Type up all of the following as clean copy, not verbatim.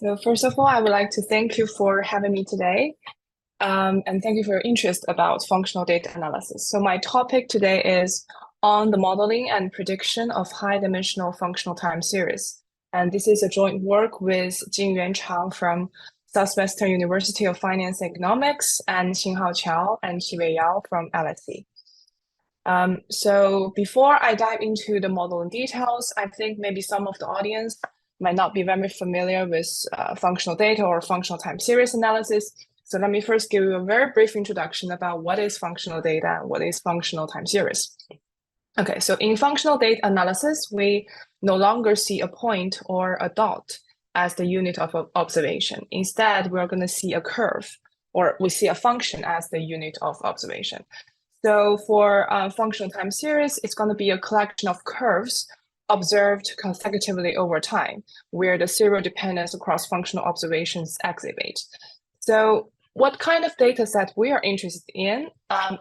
So first of all, I would like to thank you for having me today, and thank you for your interest about functional data analysis. So my topic today is on the modeling and prediction of high-dimensional functional time series. And this is a joint work with Jingyuan Chang from Southwestern University of Finance and Economics and Xinghao Qiao and Xiwei Yao from LSE. So before I dive into the modeling details, I think maybe some of the audience might not be very familiar with functional data or functional time series analysis. So let me first give you a very brief introduction about what is functional data, what is functional time series. Okay, so in functional data analysis, we no longer see a point or a dot as the unit of observation. Instead, we're going to see a curve, or we see a function as the unit of observation. So for functional time series, it's going to be a collection of curves observed consecutively over time, where the zero dependence across functional observations exhibit. So what kind of data set we are interested in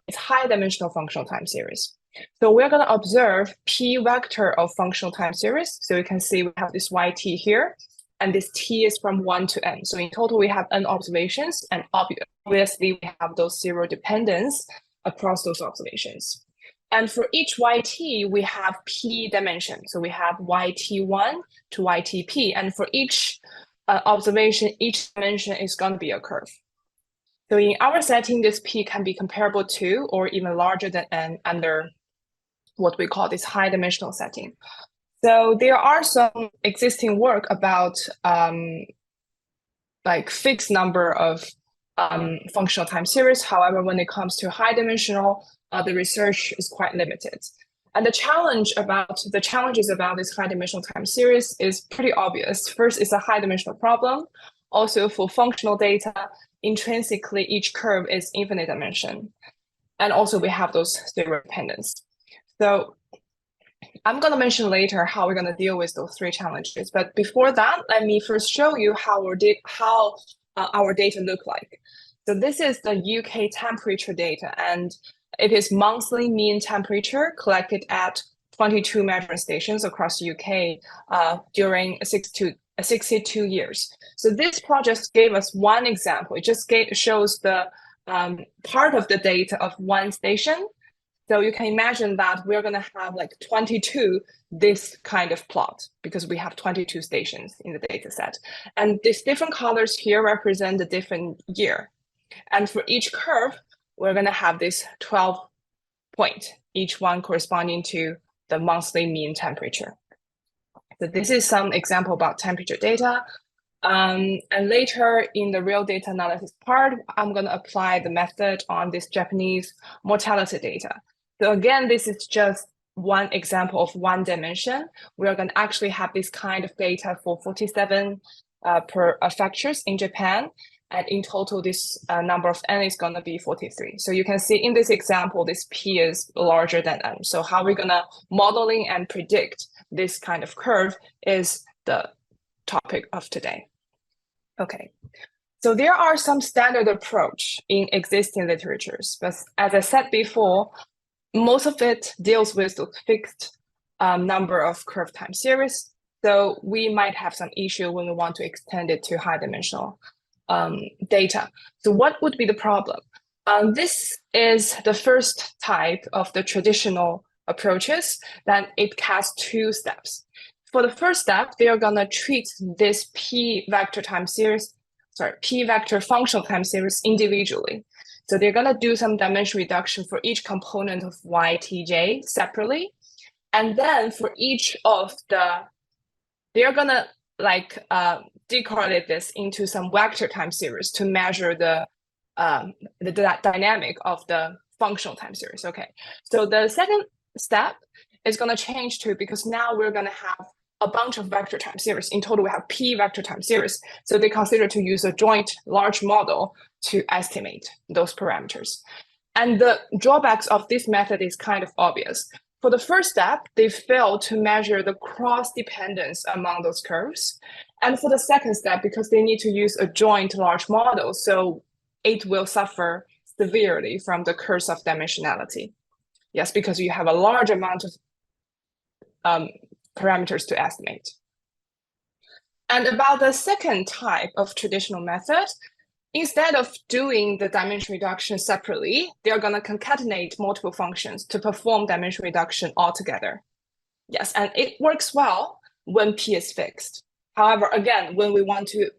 is high-dimensional functional time series. So we're going to observe p vector of functional time series. So you can see we have this yt here, and this t is from 1 to n. So in total, we have n observations, and obviously we have those zero dependence across those observations. And for each yt, we have p dimension. So we have yt1 to ytp. And for each observation, each dimension is going to be a curve. So in our setting, this p can be comparable to or even larger than n under what we call this high dimensional setting. So there are some existing work about like fixed number of functional time series. However, when it comes to high dimensional, the research is quite limited. And the challenges about this high dimensional time series is pretty obvious. First, it's a high dimensional problem. Also, for functional data, intrinsically, each curve is infinite dimension. And also, we have those zero dependence. So I'm going to mention later how we're going to deal with those three challenges. But before that, let me first show you how our data look like. So this is the UK temperature data, and it is monthly mean temperature collected at 22 measuring stations across the UK during 62 years. So this project gave us one example. It just shows the part of the data of one station. So you can imagine that we're going to have like 22 this kind of plot because we have 22 stations in the data set. And these different colors here represent the different year. And for each curve, we're going to have this 12 point, each one corresponding to the monthly mean temperature. So this is some example about temperature data. And later in the real data analysis part, I'm going to apply the method on this Japanese mortality data. So again, this is just one example of one dimension. We are going to actually have this kind of data for 47 prefectures in Japan. And in total, this number of n is going to be 43. So you can see in this example, this p is larger than n. So how we're going to modeling and predict this kind of curve is the topic of today. Okay. So there are some standard approach in existing literatures, but as I said before, most of it deals with the fixed number of curve time series. So we might have some issue when we want to extend it to high dimensional data. So what would be the problem? This is the first type of the traditional approaches that it has two steps. For the first step, they are going to treat this p vector functional time series individually. So they're going to do some dimension reduction for each component of ytj separately. And then for each of they're going to like decorrelate this into some vector time series to measure the dynamic of the functional time series. Okay, so the second step is going to change too, because now we're going to have a bunch of vector time series. In total, we have p vector time series. So they consider to use a joint large model to estimate those parameters. And the drawbacks of this method is kind of obvious. For the first step, they fail to measure the cross dependence among those curves. And for the second step, because they need to use a joint large model, so it will suffer severely from the curse of dimensionality. Yes, because you have a large amount of parameters to estimate. And about the second type of traditional method, instead of doing the dimension reduction separately, they're going to concatenate multiple functions to perform dimension reduction altogether. Yes, and it works well when P is fixed. However, again, when we want to,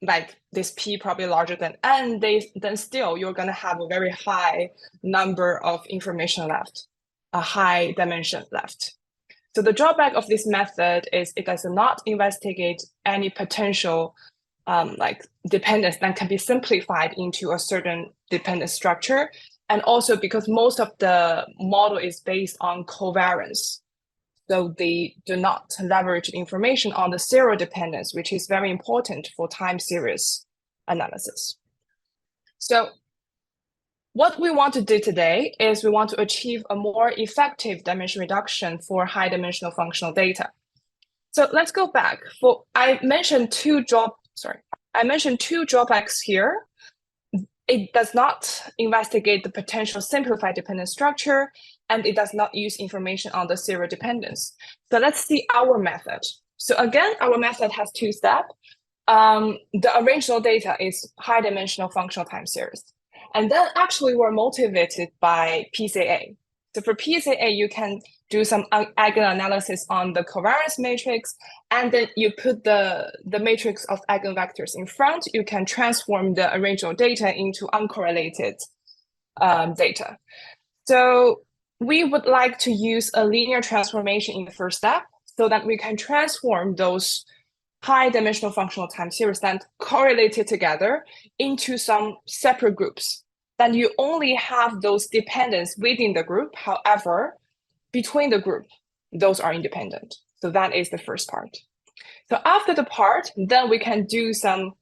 like this P probably larger than N, then still you're going to have a very high number of information left, a high dimension left. So the drawback of this method is it does not investigate any potential like dependence that can be simplified into a certain dependent structure. And also because most of the model is based on covariance. So they do not leverage information on the serial dependence, which is very important for time series analysis. So what we want to do today is we want to achieve a more effective dimension reduction for high dimensional functional data. So let's go back. I mentioned two drawbacks here. It does not investigate the potential simplified dependent structure, and it does not use information on the serial dependence. So let's see our method. So again, our method has two steps. The original data is high dimensional functional time series. And then actually we're motivated by PCA. So for PCA, you can do some eigenanalysis on the covariance matrix, and then you put the matrix of eigenvectors in front. You can transform the original data into uncorrelated data. So we would like to use a linear transformation in the first step so that we can transform those high dimensional functional time series that correlated together into some separate groups. Then you only have those dependents within the group. However, between the group, those are independent. So that is the first part. So after the part, then we can do some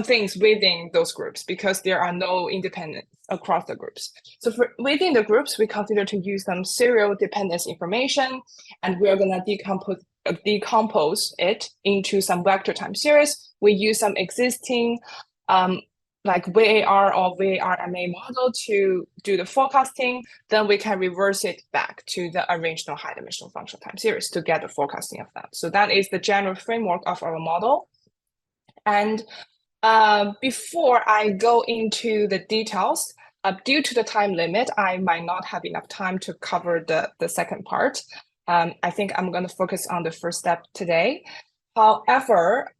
things within those groups because there are no independence across the groups. So within the groups, we consider to use some serial dependence information, and we're going to decompose it into some vector time series. We use some existing like VAR or VAR-MA model to do the forecasting. Then we can reverse it back to the original high dimensional functional time series to get the forecasting of that. So that is the general framework of our model. And before I go into the details, due to the time limit, I might not have enough time to cover the second part. I think I'm going to focus on the first step today. However,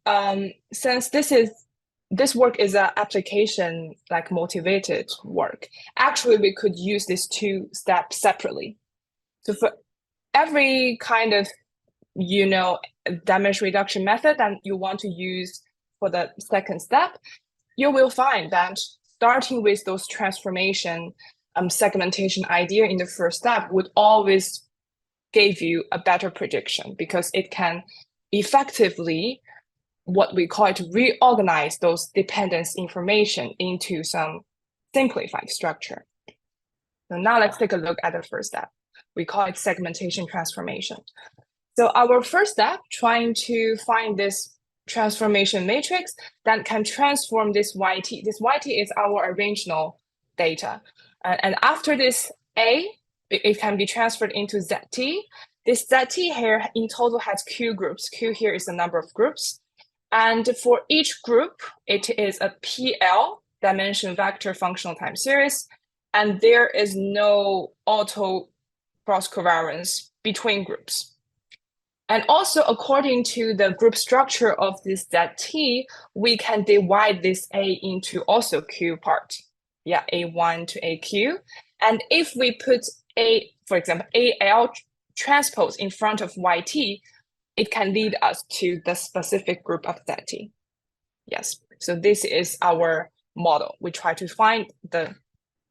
since this work is an application like motivated work, actually we could use these two steps separately. So for every kind of dimension reduction method that you want to use for the second step, you will find that starting with those transformation segmentation idea in the first step would always give you a better prediction because it can effectively, what we call it, reorganize those dependence information into some simplified structure. So now let's take a look at the first step. We call it segmentation transformation. So our first step, trying to find this transformation matrix that can transform this YT. This YT is our original data. And after this A, it can be transferred into ZT. This ZT here in total has Q groups. Q here is the number of groups. And for each group, it is a PL dimension vector functional time series. And there is no auto cross covariance between groups. And also, according to the group structure of this ZT, we can divide this A into also Q part. Yeah, A1 to AQ. And if we put for example, AL transpose in front of YT, it can lead us to the specific group of ZT. Yes, so this is our model. We try to find the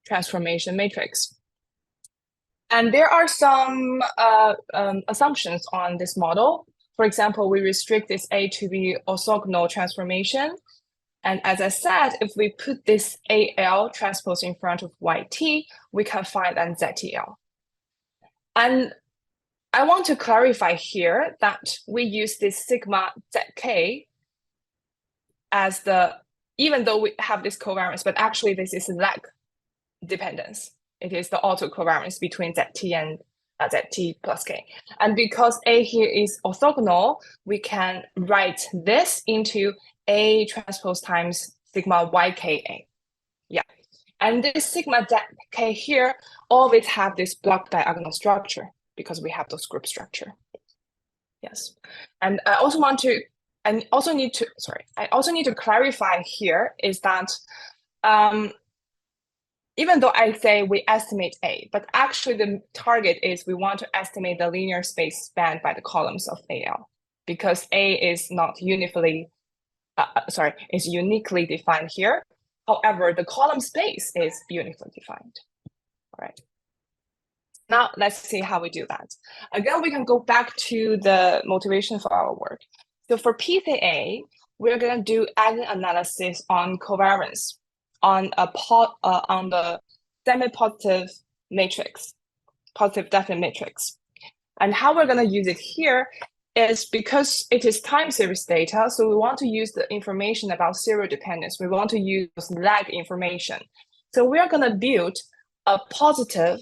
transformation matrix. And there are some assumptions on this model. For example, we restrict this A to be orthogonal transformation. And as I said, if we put this AL transpose in front of YT, we can find an ZTL. And I want to clarify here that we use this sigma ZK as even though we have this covariance, but actually this is lag dependence. It is the autocovariance between ZT zt plus k. And because A here is orthogonal, we can write this into A transpose times sigma yka. Yeah. And this sigma k here always have this block diagonal structure because we have those group structure. Yes. And I also need to clarify here is that even though I say we estimate A, but actually the target is we want to estimate the linear space spanned by the columns of AL, because A is not uniquely defined here. However, the column space is uniquely defined. All right. Now let's see how we do that. Again, we can go back to the motivation for our work. So for PCA, we're going to do eigenanalysis on covariance on the semi-positive matrix, positive definite matrix. And how we're going to use it here is because it is time series data, so we want to use the information about serial dependence. We want to use lag information. So we are going to build a positive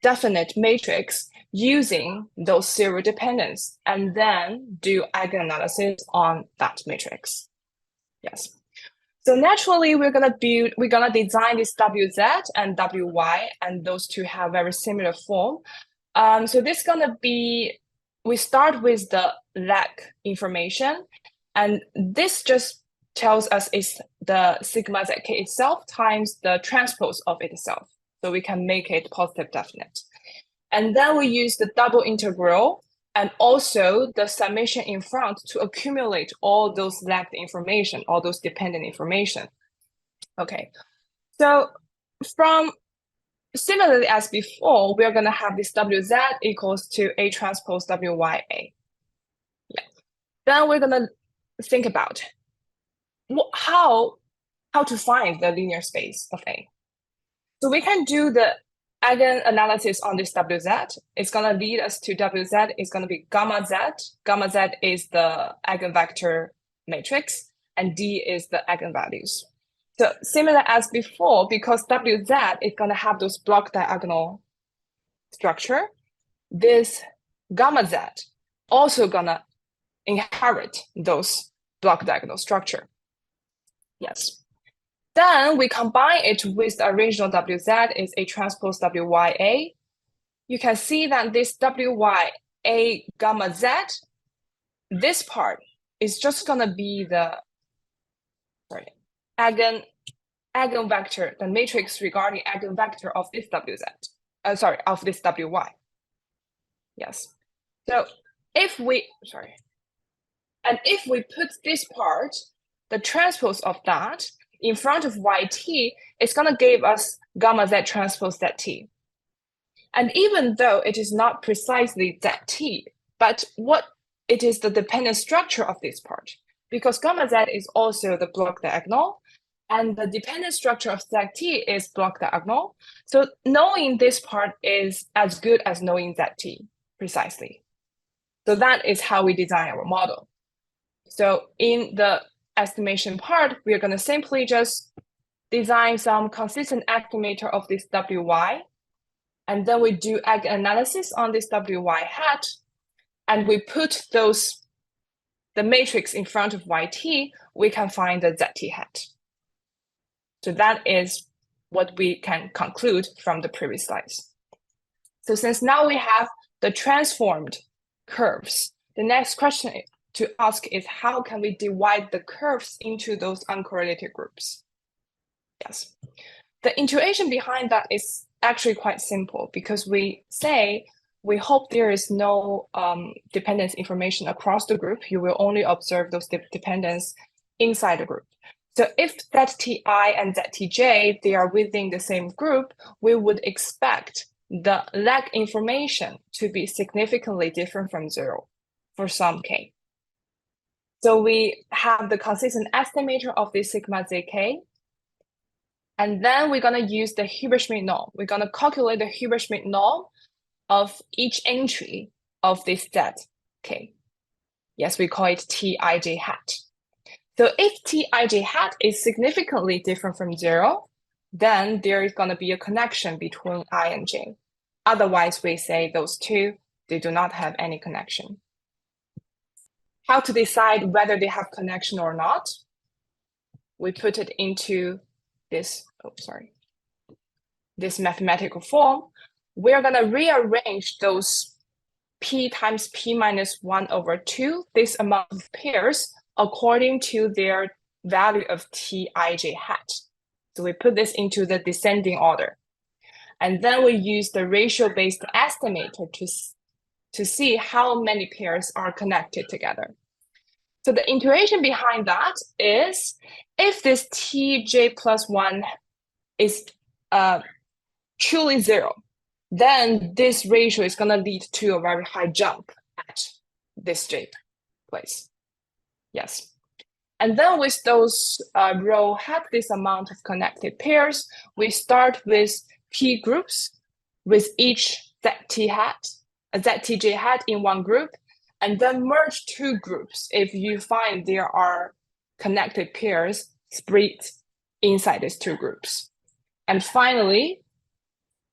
definite matrix using those serial dependence and then do eigenanalysis on that matrix. Yes. So naturally, we're gonna design this WZ and WY, and those two have very similar form. So this is gonna be, we start with the lag information, and this just tells us is the sigma zk itself times the transpose of itself. So we can make it positive definite. And then we use the double integral and also the summation in front to accumulate all those lagged information, all those dependent information. Okay, so similarly as before, we're going to have this WZ equals to A transpose WYA. Yeah. Then we're going to think about how to find the linear space of A. So we can do the eigenanalysis on this WZ. It's going to lead us to WZ. It's going to be gamma Z. Gamma Z is the eigenvector matrix, and D is the eigenvalues. So similar as before, because WZ is going to have those block diagonal structure, this gamma Z also going to inherit those block diagonal structure. Yes. Then we combine it with the original WZ is A transpose WYA. You can see that this WYA gamma Z, this part is just going to be the eigenvector, the matrix regarding eigenvector of this WZ, of this WY. Yes. So if we put this part, the transpose of that, in front of YT, it's going to give us gamma Z transpose ZT. And even though it is not precisely ZT, but what it is the dependent structure of this part, because gamma Z is also the block diagonal, and the dependent structure of ZT is block diagonal. So knowing this part is as good as knowing ZT precisely. So that is how we design our model. So in the estimation part, we are going to simply just design some consistent estimator of this WY, and then we do eigenanalysis on this WY hat, and we put the matrix in front of YT, we can find the ZT hat. So that is what we can conclude from the previous slides. So since now we have the transformed curves, the next question to ask is how can we divide the curves into those uncorrelated groups? Yes. The intuition behind that is actually quite simple because we say we hope there is no dependence information across the group. You will only observe those dependence inside the group. So if ZTI and ZTJ, they are within the same group, we would expect the lag information to be significantly different from 0 for some K. So we have the consistent estimator of this sigma zk, and then we're going to use the Hilbert-Schmidt norm. We're going to calculate the Hilbert-Schmidt norm of each entry of this zk. Yes, we call it Tij hat. So if Tij hat is significantly different from 0, then there is going to be a connection between I and J. Otherwise, we say those two, they do not have any connection. How to decide whether they have connection or not? We put it into this, this mathematical form. We're going to rearrange those p times p minus 1 over 2, this amount of pairs, according to their value of Tij hat. So we put this into the descending order. And then we use the ratio-based estimator to see how many pairs are connected together. So the intuition behind that is, if this Tj plus 1 is truly 0, then this ratio is going to lead to a very high jump at this J place. Yes. And then with those rho have this amount of connected pairs, we start with P groups with each ZTJ hat in one group, and then merge two groups if you find there are connected pairs split inside these two groups. And finally,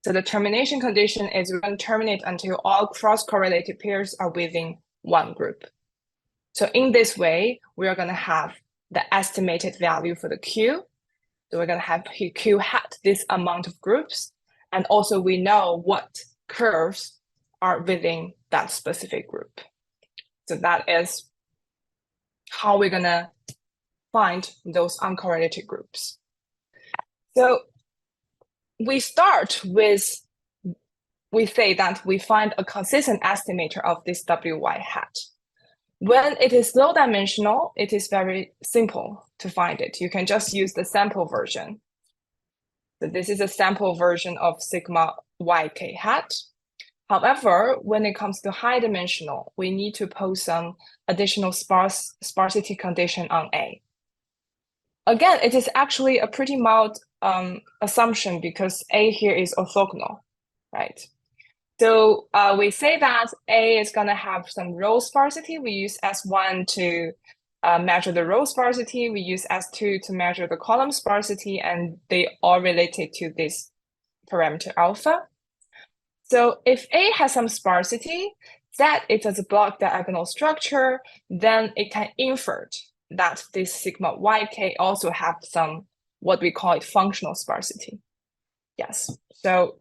so the termination condition is we're going to terminate until all cross-correlated pairs are within one group. So in this way, we are going to have the estimated value for the Q. So we're going to have Q hat this amount of groups. And also we know what curves are within that specific group. So that is how we're going to find those uncorrelated groups. So we start with, we say that we find a consistent estimator of this WY hat. When it is low dimensional, it is very simple to find it. You can just use the sample version. So this is a sample version of sigma YK hat. However, when it comes to high dimensional, we need to pose some additional sparsity condition on A. Again, it is actually a pretty mild assumption because A here is orthogonal, right? So we say that A is going to have some row sparsity. We use S1 to measure the row sparsity. We use S2 to measure the column sparsity, and they all related to this parameter alpha. So if A has some sparsity, that it is a block diagonal structure, then it can infer that this sigma YK also have some, what we call it, functional sparsity. Yes, so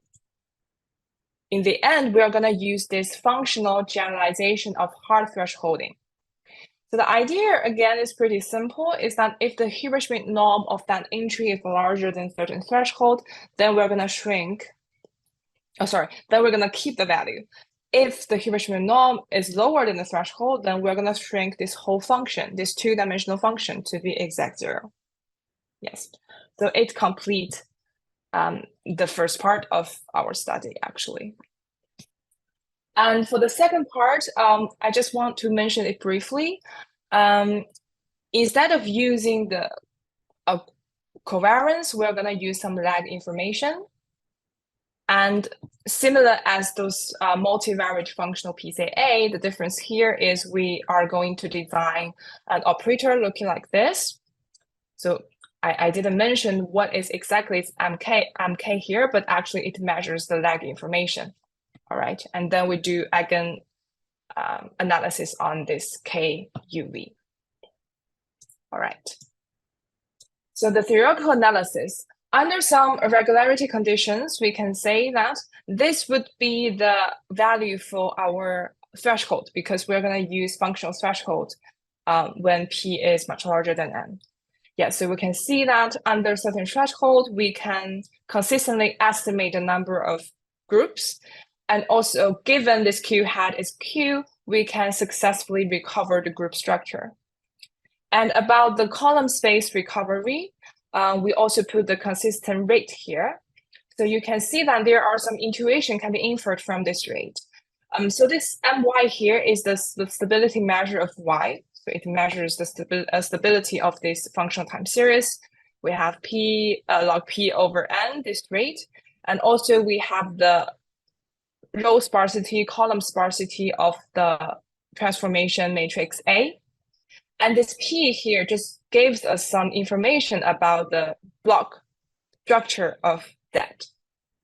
in the end, we are going to use this functional generalization of hard thresholding. So the idea, again, is pretty simple, is that if the Hilbert norm of that entry is larger than certain threshold, then we're going to shrink, then we're going to keep the value. If the Hilbert norm is lower than the threshold, then we're going to shrink this whole function, this two-dimensional function, to be exact 0. Yes, so it completes the first part of our study, actually. And for the second part, I just want to mention it briefly. Instead of using the covariance, we're going to use some lag information. And similar as those multivariate functional PCA, the difference here is we are going to design an operator looking like this. So I didn't mention what is exactly MK here, but actually it measures the lag information. All right, and then we do eigen analysis on this KUV. All right. So the theoretical analysis, under some irregularity conditions, we can say that this would be the value for our threshold because we're going to use functional threshold when P is much larger than N. Yeah, so we can see that under certain threshold, we can consistently estimate the number of groups. And also, given this Q hat is Q, we can successfully recover the group structure. And about the column space recovery, we also put the consistent rate here. So you can see that there are some intuition can be inferred from this rate. So this MY here is the stability measure of Y. So it measures the stability of this functional time series. We have P log P over N, this rate. And also we have the row sparsity, column sparsity of the transformation matrix A. And this P here just gives us some information about the block structure of that.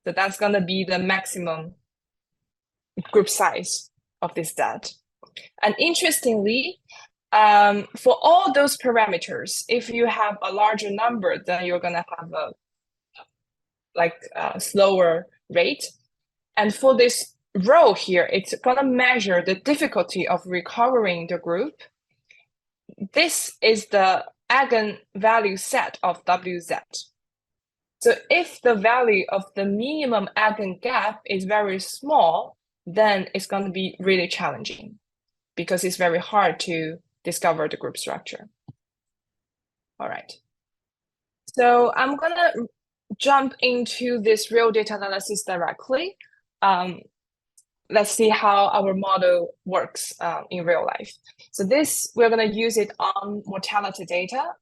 So that's going to be the maximum group size of this set. And interestingly, for all those parameters, if you have a larger number, then you're gonna have a slower rate. And for this row here, it's gonna measure the difficulty of recovering the group. This is the eigenvalue set of WZ. So if the value of the minimum eigengap is very small, then it's going to be really challenging because it's very hard to discover the group structure. All right. So I'm going to jump into this real data analysis directly. Let's see how our model works in real life. So this, we're going to use it on mortality data,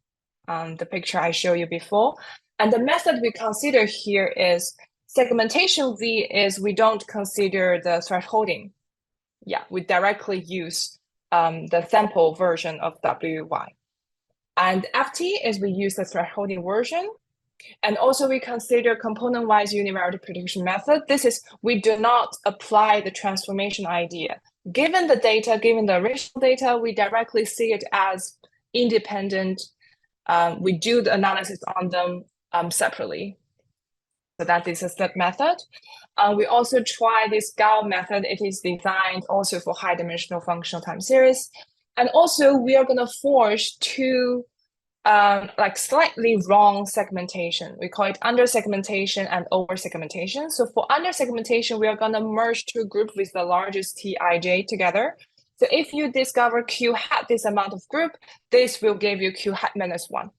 the picture I showed you before. And the method we consider here is segmentation V is we don't consider the thresholding. Yeah, we directly use the sample version of WY. And FT is we use the thresholding version. And also we consider component-wise univariate prediction method. This is, we do not apply the transformation idea. Given the data, given the original data, we directly see it as independent. We do the analysis on them separately. So that is a step method. We also try this GAL method. It is designed also for high dimensional functional time series. And also we are gonna force two like slightly wrong segmentation. We call it under segmentation and over segmentation. So for under segmentation, we are gonna merge two groups with the largest Tij together. So if you discover Q hat this amount of group, this will give you Q hat -1.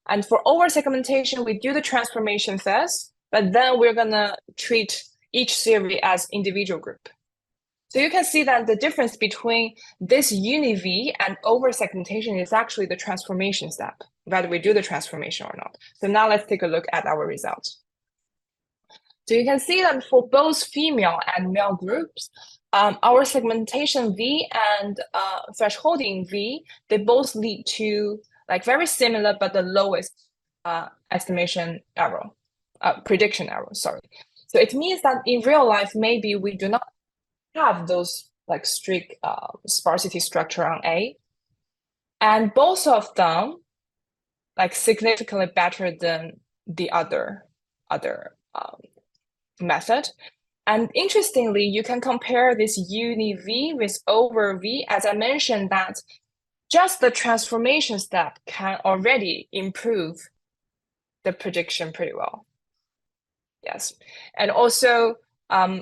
And for over segmentation, we do the transformation first, but then we're gonna treat each series as individual group. So you can see that the difference between this uni-V and over segmentation is actually the transformation step, whether we do the transformation or not. So now let's take a look at our results. So you can see that for both female and male groups, our segmentation V and thresholding V, they both lead to like very similar, but the lowest estimation error, prediction error, sorry. So it means that in real life, maybe we do not have those like strict sparsity structure on A. And both of them like significantly better than the other method. And interestingly, you can compare this uni-V with over-V. As I mentioned that just the transformation step can already improve the prediction pretty well. Yes, and also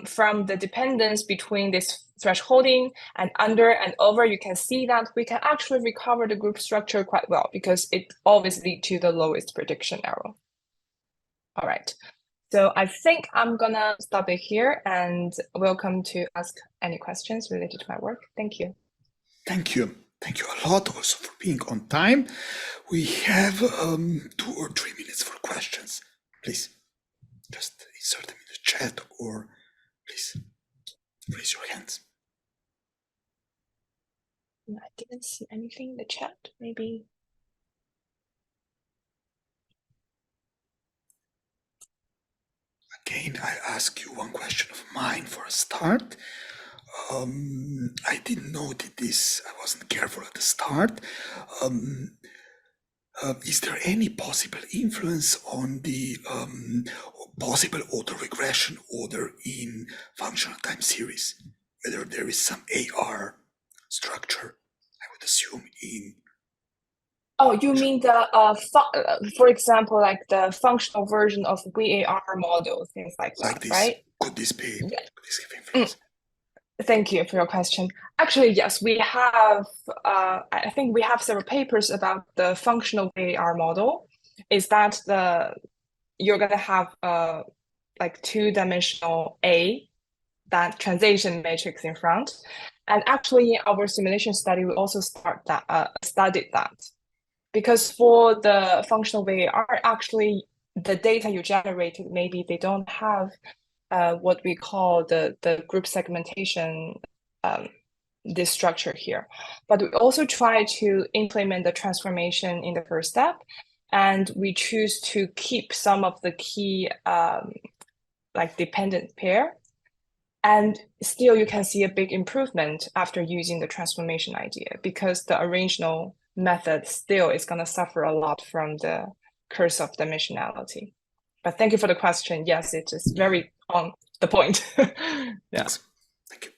from the dependence between this thresholding and under and over, you can see that we can actually recover the group structure quite well because it always leads to the lowest prediction error. All right, so I think I'm gonna stop it here and welcome to ask any questions related to my work. Thank you. Thank you. Thank you a lot also for being on time. We have 2 or 3 minutes for questions. Please, just insert them in the chat or please raise your hands. I didn't see anything in the chat, maybe. Again, I ask you one question of mine for a start. I didn't notice this, I wasn't careful at the start. Is there any possible influence on the possible autoregression order in functional time series? Whether there is some AR structure, I would assume in... Oh, you mean the, for example, like the functional version of VAR model, things like that, this, right? Could this be, could this give influence? Thank you for your question. Actually, yes, we have, I think we have several papers about the functional VAR model. Is that you're gonna have like two-dimensional A, that transition matrix in front. And actually in our simulation study, we also studied that. Because for the functional VAR, actually the data you generated, maybe they don't have what we call the group segmentation, this structure here. But we also try to implement the transformation in the first step, and we choose to keep some of the key like dependent pair. And still, you can see a big improvement after using the transformation idea, because the arrangemental method still is going to suffer a lot from the curse of dimensionality. But thank you for the question. Yes, it is very on the point. Yeah. Thanks. Thank you.